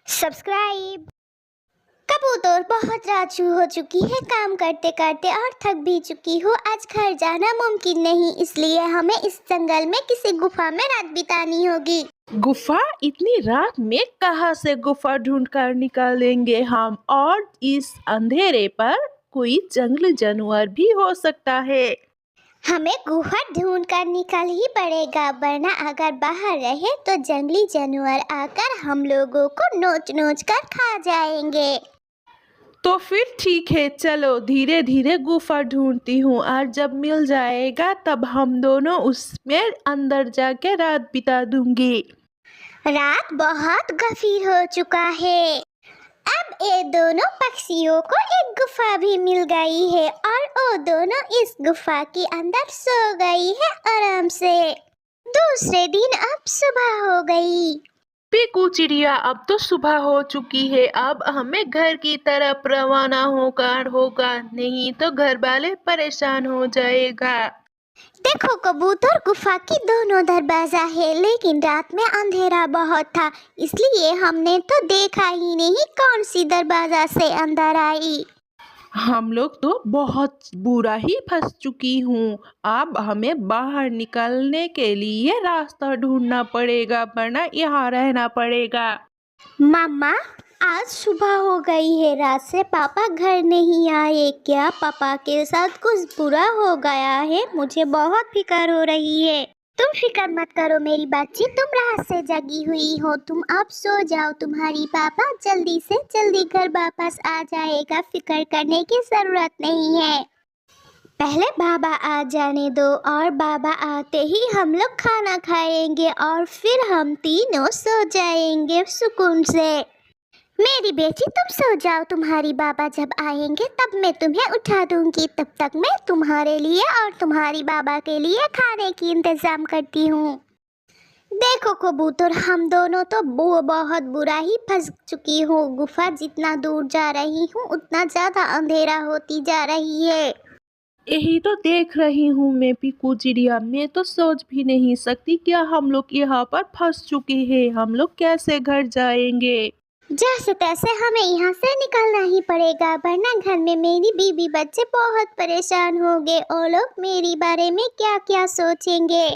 Subscribe. कबूतर बहुत रात हो चुकी है, काम करते करते और थक भी चुकी हूँ। आज घर जाना मुमकिन नहीं, इसलिए हमें इस जंगल में किसी गुफा में रात बितानी होगी। गुफा? इतनी रात में कहाँ से गुफा ढूंढ कर निकालेंगे हम? और इस अंधेरे पर कोई जंगली जानवर भी हो सकता है। हमें गुफा ढूंढ कर निकल ही पड़ेगा, वरना अगर बाहर रहे तो जंगली जानवर आकर हम लोगों को नोच नोच कर खा जाएंगे। तो फिर ठीक है, चलो धीरे धीरे गुफा ढूंढती हूँ और जब मिल जाएगा तब हम दोनों उसमें अंदर जाके रात बिता दूंगी। रात बहुत गफीर हो चुका है। अब ये दोनों पक्षियों को एक गुफा भी मिल गई है और वो दोनों इस गुफा के अंदर सो गई है आराम से। दूसरे दिन अब सुबह हो गई। पीकू चिड़िया, अब तो सुबह हो चुकी है। अब हमें घर की तरफ रवाना होगा, नहीं तो घर वाले परेशान हो जाएगा। देखो कबूतर, गुफा की दोनों दरवाजा है, लेकिन रात में अंधेरा बहुत था, इसलिए हमने तो देखा ही नहीं कौन सी दरवाजा से अंदर आई। हम लोग तो बहुत बुरा ही फंस चुकी हूँ। अब हमें बाहर निकलने के लिए रास्ता ढूंढना पड़ेगा, वरना यहाँ रहना पड़ेगा। मम्मा, आज सुबह हो गई है, रात से पापा घर नहीं आए। क्या पापा के साथ कुछ बुरा हो गया है? मुझे बहुत फिक्र हो रही है। तुम फिक्र मत करो मेरी बच्ची, तुम रात से जगी हुई हो, तुम अब सो जाओ। तुम्हारी पापा जल्दी से जल्दी घर वापस आ जाएगा, फिक्र करने की जरूरत नहीं है। पहले बाबा आ जाने दो, और बाबा आते ही हम लोग खाना खाएंगे और फिर हम तीनों सो जाएंगे सुकून से। मेरी बेटी तुम सो जाओ, तुम्हारी बाबा जब आएंगे तब मैं तुम्हें उठा दूंगी। तब तक मैं तुम्हारे लिए और तुम्हारी बाबा के लिए खाने की इंतजाम करती हूँ। देखो कबूतर, हम दोनों तो बहुत बुरा ही फंस चुकी हूँ। गुफा जितना दूर जा रही हूँ उतना ज्यादा अंधेरा होती जा रही है। यही तो देख रही हूँ मैं पीकू चिड़िया, मैं तो सोच भी नहीं सकती क्या हम लोग यहाँ पर फंस चुके हैं। हम लोग कैसे घर जाएंगे? जैसे तैसे हमें यहाँ से निकलना ही पड़ेगा, वरना घर में मेरी बीवी बच्चे बहुत परेशान होंगे। और लोग मेरी बारे में क्या क्या सोचेंगे।